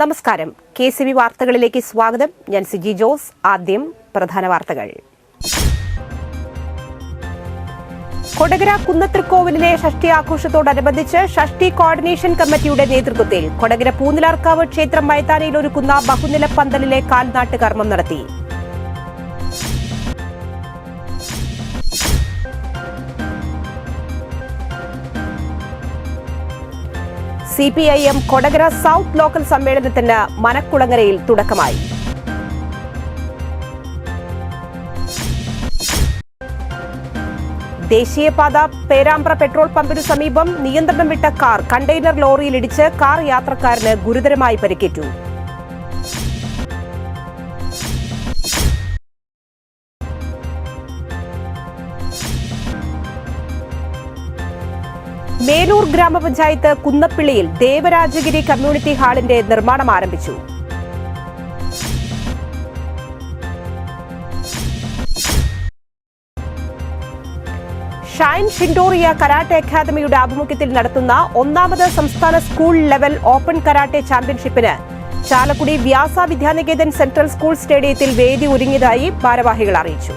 നമസ്കാരം. KCB വാർത്തകളിലേക്ക് സ്വാഗതം. ഞാൻ സിജി ജോസ്. ആദ്യം പ്രധാന വാർത്തകൾ. കൊടകര കുന്നത്തൃക്കോവിലിലെ ഷഷ്ഠി ആഘോഷത്തോടനുബന്ധിച്ച് ഷഷ്ഠി കോർഡിനേഷൻ കമ്മിറ്റിയുടെ നേതൃത്വത്തിൽ കൊടകര പൂനിലാർക്കാവ് ക്ഷേത്രം മൈതാനിയിൽ ഒരുക്കുന്ന ബഹുനില പന്തലിലെ കാൽനാട്ട് കർമ്മം നടത്തി. CPIM കൊടകര സൌത്ത് ലോക്കൽ സമ്മേളനത്തിന് മനക്കുളങ്ങരയിൽ തുടക്കമായി. ദേശീയപാത പേരാമ്പ്ര പെട്രോൾ പമ്പിനു സമീപം നിയന്ത്രണം വിട്ട കാർ കണ്ടെയ്നർ ലോറിയിലിടിച്ച് കാർ യാത്രക്കാരന് ഗുരുതരമായി പരിക്കേറ്റു. മേലൂർ ഗ്രാമപഞ്ചായത്ത് കുന്നപ്പിള്ളിയിൽ ദേവരാജഗിരി കമ്മ്യൂണിറ്റി ഹാളിന്റെ നിർമ്മാണം ആരംഭിച്ചു. ഷൈൻ ഷിൻഡോറിയ കരാട്ടെ അക്കാദമിയുടെ ആഭിമുഖ്യത്തിൽ നടത്തുന്ന ഒന്നാമത് സംസ്ഥാന സ്കൂൾ ലെവൽ ഓപ്പൺ കരാട്ടെ ചാമ്പ്യൻഷിപ്പിന് ചാലക്കുടി വ്യാസ വിദ്യാനികേതൻ സെൻട്രൽ സ്കൂൾ സ്റ്റേഡിയത്തിൽ വേദി ഒരുങ്ങിയതായി ഭാരവാഹികൾ അറിയിച്ചു.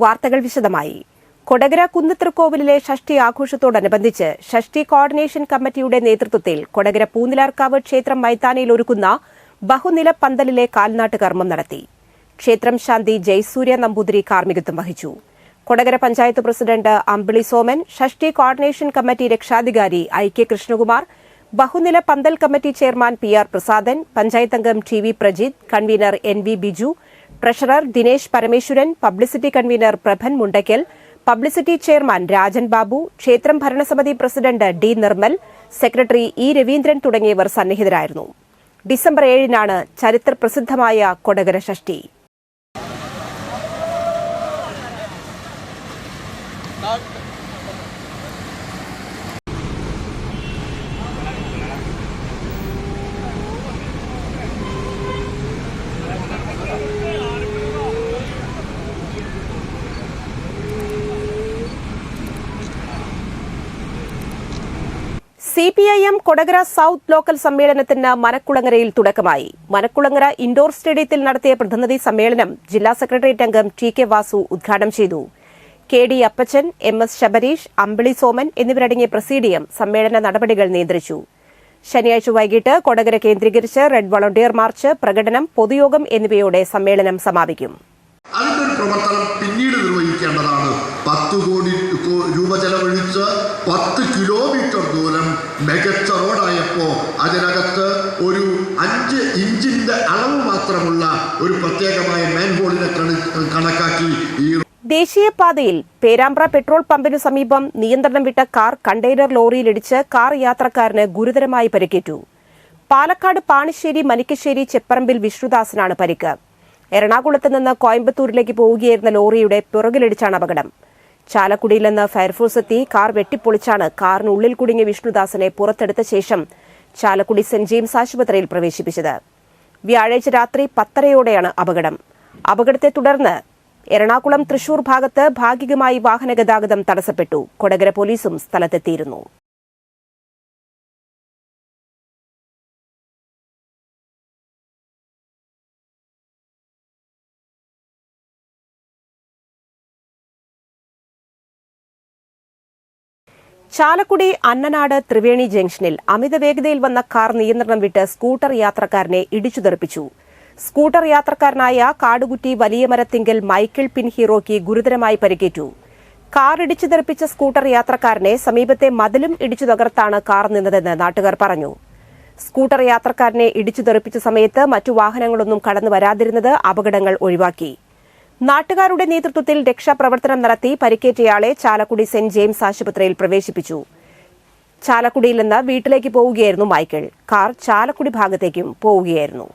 വാർത്തകൾ വിശദമായി. കൊടകര കുന്നത്തൃക്കോവിലിലെ ഷഷ്ഠി ആഘോഷത്തോടനുബന്ധിച്ച് ഷഷ്ഠി കോർഡിനേഷൻ കമ്മിറ്റിയുടെ നേതൃത്വത്തിൽ കൊടകര പൂനിലാർക്കാവ് ക്ഷേത്രം മൈതാനിയിൽ ഒരുക്കുന്ന ബഹുനില പന്തലിലെ കാൽനാട്ട് കർമ്മം നടത്തി. ക്ഷേത്രം ശാന്തി ജയസൂര്യ നമ്പൂതിരി കാർമ്മികത്വം വഹിച്ചു. Kodakara panchayat president Ambili Soman, Shashti coordination committee രക്ഷാധികാരി IK കൃഷ്ണകുമാർ, ബഹുനില പന്തൽ committee chairman PR Prasadan, panchayat അംഗം TV Prajith, convener NV Biju, treasurer Dinesh Parameswaran, publicity convener Prabhan Mundakkal, publicity chairman Rajan Babu, ക്ഷേത്രം ഭരണസമിതി president D Nirmal, secretary E Raveendran തുടങ്ങിയവർ സന്നിഹിതരായിരുന്നു. ഡിസംബർ 7-നാണ് ചരിത്ര പ്രസിദ്ധമായ Kodakara Shashti. CPIM Kodakara south local സമ്മേളനത്തിന് മനക്കുളങ്ങരയിൽ തുടക്കമായി. മനക്കുളങ്ങര ഇൻഡോർ സ്റ്റേഡിയത്തിൽ നടത്തിയ പ്രതിനിധി സമ്മേളനം ജില്ലാ സെക്രട്ടേറിയറ്റ് അംഗം TK വാസു ഉദ്ഘാടനം ചെയ്തു. KD അപ്പച്ചൻ, MS ശബരീഷ്, അമ്പിളി സോമൻ എന്നിവരടങ്ങിയ പ്രസീഡിയം സമ്മേളന നടപടികൾ നിയന്ത്രിച്ചു. ശനിയാഴ്ച വൈകിട്ട് കൊടകര കേന്ദ്രീകരിച്ച് റെഡ് വളണ്ടിയർ മാർച്ച്, പ്രകടനം, പൊതുയോഗം എന്നിവയോടെ സമ്മേളനം സമാപിക്കും. അതിന്റെ ഒരു പ്രവർത്തനം പിന്നീട് നിർവഹിക്കേണ്ടതാണ്. 10 കോടി രൂപ ചെലവഴിച്ച് 10 കിലോമീറ്റർ ദൂരം മികച്ച റോഡായപ്പോൾ അതിനകത്ത് ഒരു 5 ഇഞ്ചിന്റെ അളവ് മാത്രമുള്ള ഒരു പ്രത്യേകമായ മാൻഹോളിനെ കണക്കാക്കി ഈ ദേശീയപാതയിൽ പേരാമ്പ്ര പെട്രോൾ പമ്പിനു സമീപം നിയന്ത്രണം വിട്ട കാർ കണ്ടെയ്നർ ലോറിയിലിടിച്ച് കാർ യാത്രക്കാരന് ഗുരുതരമായി പരിക്കേറ്റു. പാലക്കാട് പാണിശ്ശേരി മനിക്കശ്ശേരി ചെപ്പറമ്പിൽ വിഷ്ണുദാസിനാണ് പരിക്ക്. എറണാകുളത്ത് നിന്ന് കോയമ്പത്തൂരിലേക്ക് പോവുകയായിരുന്ന ലോറിയുടെ പിറകിലിടിച്ചാണ് അപകടം. ചാലക്കുടിയിൽ നിന്ന് ഫയർഫോഴ്സ് എത്തി കാർ വെട്ടിപ്പൊളിച്ചാണ് കാറിനുള്ളിൽ കുടുങ്ങിയ വിഷ്ണുദാസിനെ പുറത്തെടുത്ത ശേഷം ചാലക്കുടി സെന്റ് ജെയിംസ് ആശുപത്രിയിൽ പ്രവേശിപ്പിച്ചത്. വ്യാഴാഴ്ച രാത്രി 10:30-യോടെയാണ് അപകടം. അപകടത്തെ തുടർന്ന് എറണാകുളം തൃശൂർ ഭാഗത്ത് ഭാഗികമായി വാഹന ഗതാഗതം തടസ്സപ്പെട്ടു. കൊടകര പോലീസും സ്ഥലത്തെത്തിയിരുന്നു. ചാലക്കുടി അന്നനാട് ത്രിവേണി ജംഗ്ഷനിൽ അമിത വേഗതയിൽ വന്ന കാർ നിയന്ത്രണം വിട്ട് സ്കൂട്ടർ യാത്രക്കാരനെ ഇടിച്ചു തെറിപ്പിച്ചു. സ്കൂട്ടർ യാത്രക്കാരനായ കാടുകുറ്റി വലിയ മരത്തിങ്കൽ മൈക്കിൾ പിൻഹീറോയ്ക്ക് ഗുരുതരമായി പരിക്കേറ്റു. കാർ ഇടിച്ചു തെറിപ്പിച്ച സ്കൂട്ടർ യാത്രക്കാരനെ സമീപത്തെ മതിലും ഇടിച്ചു തകർത്താണ് കാർ നിന്നതെന്ന് നാട്ടുകാർ പറഞ്ഞു. സ്കൂട്ടർ യാത്രക്കാരനെ ഇടിച്ചു തെറിപ്പിച്ച സമയത്ത് മറ്റു വാഹനങ്ങളൊന്നും കടന്നു വരാതിരുന്നത് അപകടങ്ങൾ ഒഴിവാക്കി. നാട്ടുകാരുടെ നേതൃത്വത്തിൽ രക്ഷാപ്രവർത്തനം നടത്തി പരിക്കേറ്റയാളെ ചാലക്കുടി സെന്റ് ജെയിംസ് ആശുപത്രിയിൽ പ്രവേശിപ്പിച്ചു. ചാലക്കുടിയിൽ നിന്ന് വീട്ടിലേക്ക് പോവുകയായിരുന്നു മൈക്കിൾ. കാർ ചാലക്കുടി ഭാഗത്തേക്കും പോവുകയായിരുന്നു.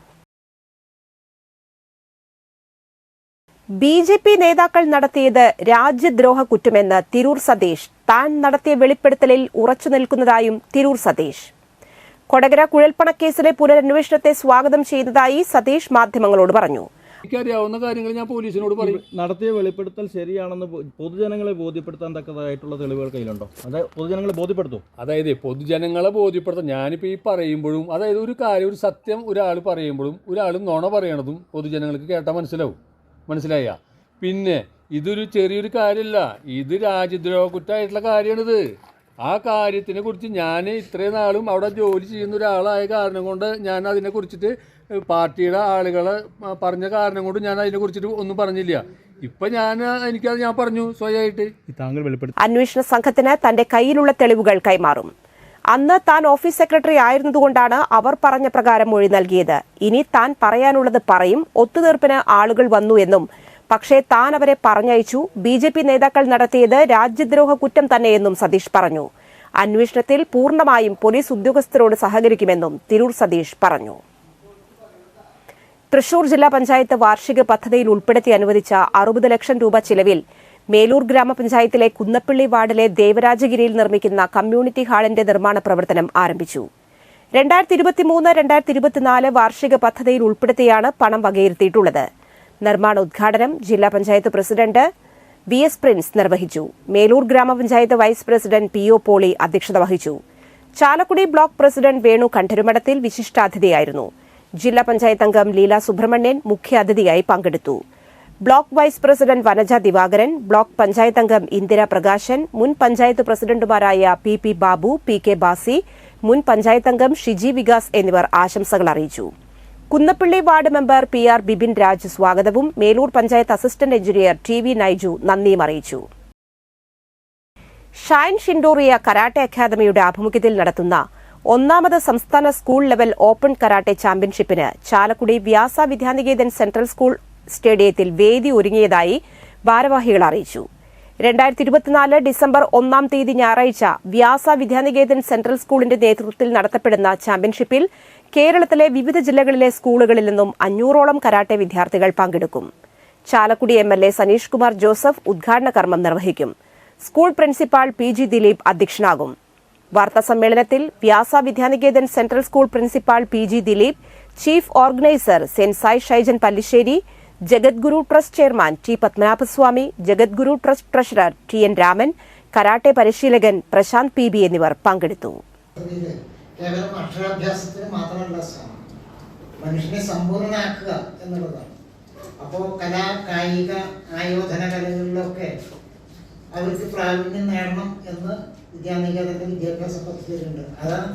BJP നേതാക്കൾ നടത്തിയത് രാജ്യദ്രോഹ കുറ്റമെന്ന് തിരൂർ സതീഷ്. താൻ നടത്തിയ വെളിപ്പെടുത്തലിൽ ഉറച്ചു നിൽക്കുന്നതായും തിരൂർ സതീഷ്. കൊടകര കുഴൽപ്പണക്കേസിലെ പുനരന്വേഷണത്തെ സ്വാഗതം ചെയ്യുന്നതായി സതീഷ് മാധ്യമങ്ങളോട് പറഞ്ഞു. എനിക്കറിയാവുന്ന കാര്യങ്ങൾ ഞാൻ പോലീസിനോട് പറയും. നടത്തിയ വെളിപ്പെടുത്തൽ ശരിയാണെന്ന് പൊതുജനങ്ങളെ ബോധ്യപ്പെടുത്താൻ തക്കതായിട്ടുള്ള തെളിവുകൾ കയ്യിലുണ്ടോ? അതായത് പൊതുജനങ്ങളെ ബോധ്യപ്പെടുത്തും. അതായത് പൊതുജനങ്ങളെ ബോധ്യപ്പെടുത്താൻ ഞാനിപ്പോൾ ഈ പറയുമ്പോഴും, അതായത് ഒരു കാര്യം, ഒരു സത്യം ഒരാൾ പറയുമ്പോഴും ഒരാൾ നുണ പറയണതും പൊതുജനങ്ങൾക്ക് കേട്ടാൽ മനസ്സിലായ. പിന്നെ ഇതൊരു ചെറിയൊരു കാര്യമല്ല, ഇത് രാജ്യദ്രോഹ കുറ്റമായിട്ടുള്ള കാര്യമാണിത്. ആ കാര്യത്തിനെ കുറിച്ച് ഞാൻ ഇത്രയും നാളും അവിടെ ജോലി ചെയ്യുന്ന ഒരാളായ കാരണം കൊണ്ട് ഞാൻ അതിനെക്കുറിച്ചിട്ട് പാർട്ടിയുടെ ആളുകളെ പറഞ്ഞ കാരണം കൊണ്ട് ഞാൻ അതിനെക്കുറിച്ചിട്ട് ഒന്നും പറഞ്ഞില്ല. ഇപ്പം എനിക്കത് ഞാൻ പറഞ്ഞു സ്വയമായിട്ട്. അന്വേഷണ സംഘത്തിന് തന്റെ കയ്യിലുള്ള തെളിവുകൾ കൈമാറും. അന്ന് താൻ ഓഫീസ് സെക്രട്ടറി ആയിരുന്നതുകൊണ്ടാണ് അവർ പറഞ്ഞ പ്രകാരം മൊഴി നൽകിയത്. ഇനി താൻ പറയാനുള്ളത് പറയും. ഒത്തുതീർപ്പിന് ആളുകൾ വന്നു എന്നും പക്ഷേ താൻ അവരെ പറഞ്ഞയച്ചു. BJP നേതാക്കൾ നടത്തിയത് രാജ്യദ്രോഹ കുറ്റം തന്നെയെന്നും സതീഷ് പറഞ്ഞു. അന്വേഷണത്തിൽ പൂർണ്ണമായും പോലീസ് ഉദ്യോഗസ്ഥരോട് സഹകരിക്കുമെന്നും തിരൂർ സതീഷ് പറഞ്ഞു. തൃശൂർ ജില്ലാ പഞ്ചായത്ത് വാർഷിക പദ്ധതിയിൽ ഉൾപ്പെടുത്തി അനുവദിച്ച 60 ലക്ഷം രൂപ ചിലവിൽ മേലൂർ ഗ്രാമപഞ്ചായത്തിലെ കുന്നപ്പള്ളി വാർഡിലെ ദേവരാജഗിരിയിൽ നിർമ്മിക്കുന്ന കമ്മ്യൂണിറ്റി ഹാളിന്റെ നിർമ്മാണ പ്രവർത്തനം ആരംഭിച്ചു. 2023-2024 വാർഷിക പദ്ധതിയിൽ ഉൾപ്പെടുത്തിയാണ് പണം വകയിരുത്തിയിട്ടുള്ളത്. നിർമ്മാണ ഉദ്ഘാടനം ജില്ലാ പഞ്ചായത്ത് പ്രസിഡന്റ് VS പ്രിൻസ് നിർവഹിച്ചു. മേലൂർ ഗ്രാമപഞ്ചായത്ത് വൈസ് പ്രസിഡന്റ് PO പോളി അധ്യക്ഷത വഹിച്ചു. ചാലക്കുടി ബ്ലോക്ക് പ്രസിഡന്റ് വേണു കണ്ഠരുമഠത്തിൽ വിശിഷ്ടാതിഥിയായിരുന്നു. ജില്ലാ പഞ്ചായത്ത് അംഗം ലീല സുബ്രഹ്മണ്യൻ മുഖ്യാതിഥിയായി പങ്കെടുത്തു. Block vice president Vanaja Divakaran, block panchayat അംഗം ഇന്ദിര പ്രകാശൻ, മുൻ പഞ്ചായത്ത് പ്രസിഡന്റുമാരായ PP ബാബു, PK ബാസി, മുൻ പഞ്ചായത്ത് അംഗം ഷിജി വികാസ് എന്നിവർ ആശംസകൾ അറിയിച്ചു. Kunnappilly ward member PR Bibin Raj സ്വാഗതവും Melur panchayat assistant engineer TV Naiju നന്ദിയും അറിയിച്ചു. ഷൈൻ ഷിൻഡോറിയ കരാട്ടെ അക്കാദമിയുടെ ആഭിമുഖ്യത്തിൽ നടത്തുന്ന 1ാമത് സംസ്ഥാന സ്കൂൾ ലെവൽ ഓപ്പൺ കരാട്ടെ ചാമ്പ്യൻഷിപ്പിന് ചാലക്കുടി വ്യാസ വിദ്യാനികേതൻ സെൻട്രൽ സ്കൂൾ സ്റ്റേഡിയത്തിൽ വേദി ഒരുങ്ങിയതായി ഭാരവാഹികൾ അറിയിച്ചു. 2024 ഡിസംബർ 1-ാം തീയതി ഞായറാഴ്ച വ്യാസ വിദ്യാനികേതൻ സെൻട്രൽ സ്കൂളിന്റെ നേതൃത്വത്തിൽ നടത്തപ്പെടുന്ന ചാമ്പ്യൻഷിപ്പിൽ കേരളത്തിലെ വിവിധ ജില്ലകളിലെ സ്കൂളുകളിൽ നിന്നും 500ഓളം കരാട്ടെ വിദ്യാർത്ഥികൾ പങ്കെടുക്കും. ചാലക്കുടി MLA സനീഷ് കുമാർ ജോസഫ് ഉദ്ഘാടന കർമ്മം നിർവഹിക്കും. സ്കൂൾ പ്രിൻസിപ്പാൾ PG ദിലീപ് അധ്യക്ഷനാകും. വാർത്താസമ്മേളനത്തിൽ Vyasa Vidyanikethan central school principal PG Dileep, chief organiser sensei Shaijan Pallissery, Jagadguru trust chairman T Padmanabhaswamy, Jagadguru trust treasurer TN Raman, karate പരിശീലകൻ പ്രശാന്ത് PB എന്നിവർ പങ്കെടുത്തു. കേവലം അക്ഷരാഭ്യാസത്തിന് മാത്രമല്ല ശ്രമം, മനുഷ്യനെ സമ്പൂർണ്ണമാക്കുക എന്നുള്ളതാണ്. അപ്പോൾ കായിക ആയോധന കലകളിലൊക്കെ അവർക്ക് പ്രാവീണ്യം നേടണം എന്ന് വിദ്യാനികേതന്റെ വിദ്യാഭ്യാസ പദ്ധതിയിലുണ്ട്. അതാണ്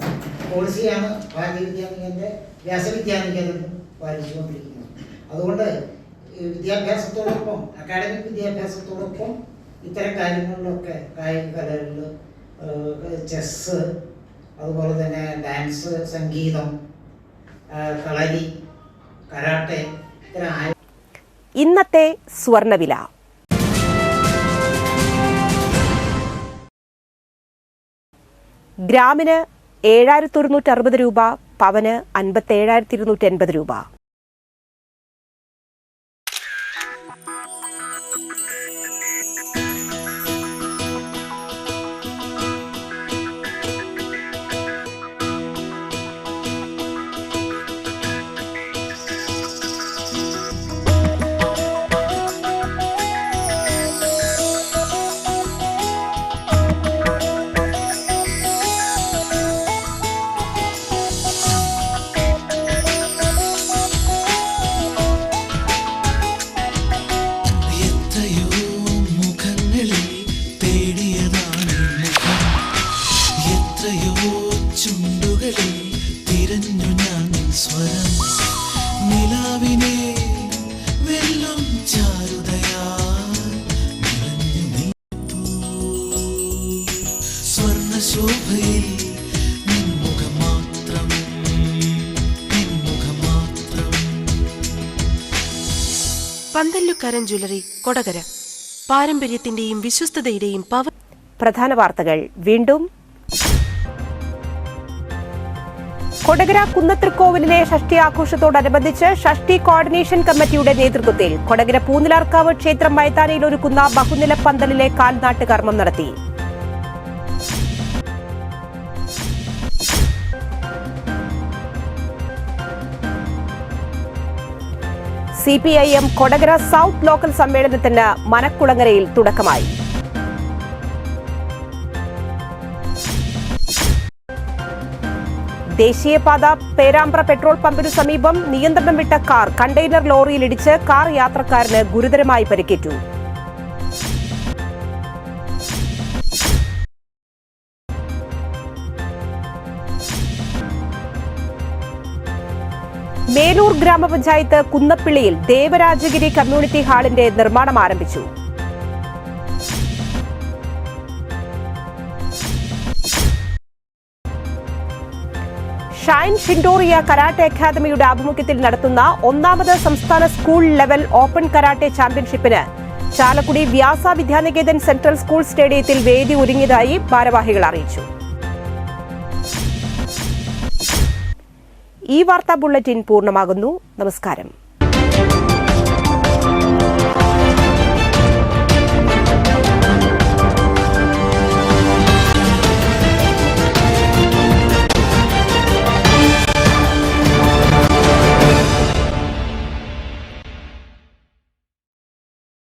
പോളിസിയാണ് ഭാരതീയ വിദ്യാനികേതന്റെ വ്യാസവിദ്യാനികേതൻ പാലിച്ചുകൊണ്ടിരിക്കുന്നത്. അതുകൊണ്ട് വിദ്യാഭ്യാസത്തോടൊപ്പം, അക്കാഡമിക് വിദ്യാഭ്യാസത്തോടൊപ്പം ഇത്തരം കാര്യങ്ങളിലൊക്കെ കായിക കലകളിൽ ചെസ്സ്, അതുപോലെ തന്നെ ഡാൻസ്, സംഗീതം, കളരി, കരാട്ടെ, ഇത്തരം ഇന്നത്തെ സ്വർണ്ണവില. ഗ്രാമിന് 7,160 രൂപ, പവന് 57,280 രൂപ. പന്തല്ലുക്കാരൻ ജ്വല്ലറി, കൊടകര. പാരമ്പര്യത്തിന്റെയും വിശ്വസ്തതയുടെയും പവർ. പ്രധാന വാർത്തകൾ വീണ്ടും. കൊടകര കുന്നത്തൃക്കോവിലിലെ ഷഷ്ഠി ആഘോഷത്തോടനുബന്ധിച്ച് ഷഷ്ഠി കോർഡിനേഷൻ കമ്മിറ്റിയുടെ നേതൃത്വത്തിൽ കൊടകര പൂനിലാർക്കാവ് ക്ഷേത്രം മൈതാനിയിൽ ഒരുക്കുന്ന ബഹുനില പന്തലിലെ കാൽനാട്ട് കർമ്മം നടത്തി. CPIM കൊടകര സൗത്ത് ലോക്കൽ സമ്മേളനത്തിന് മനക്കുളങ്ങരയിൽ തുടക്കമായി. ദേശീയപാത പേരാമ്പ്ര പെട്രോൾ പമ്പിനു സമീപം നിയന്ത്രണം വിട്ട കാർ കണ്ടെയ്നർ ലോറിയിലിടിച്ച് കാർ യാത്രക്കാരന് ഗുരുതരമായി പരിക്കേറ്റു. മേലൂർ ഗ്രാമപഞ്ചായത്ത് കുന്നപ്പിള്ളിയിൽ ദേവരാജഗിരി കമ്മ്യൂണിറ്റി ഹാളിന്റെ നിർമ്മാണം ആരംഭിച്ചു. ഷൈൻ ഷിൻഡോറിയ കരാട്ടെ അക്കാദമിയുടെ ആഭിമുഖ്യത്തിൽ നടത്തുന്ന 1ാമത് സംസ്ഥാന സ്കൂൾ ലെവൽ ഓപ്പൺ കരാട്ടെ ചാമ്പ്യൻഷിപ്പിന് ചാലക്കുടി വ്യാസ വിദ്യാനികേതൻ സെൻട്രൽ സ്കൂൾ സ്റ്റേഡിയത്തിൽ വേദി ഒരുങ്ങിയതായി ഭാരവാഹികൾ അറിയിച്ചു. ഈ വാർത്താ ബുള്ളറ്റിൻ പൂർണ്ണമാകുന്നു. നമസ്കാരം.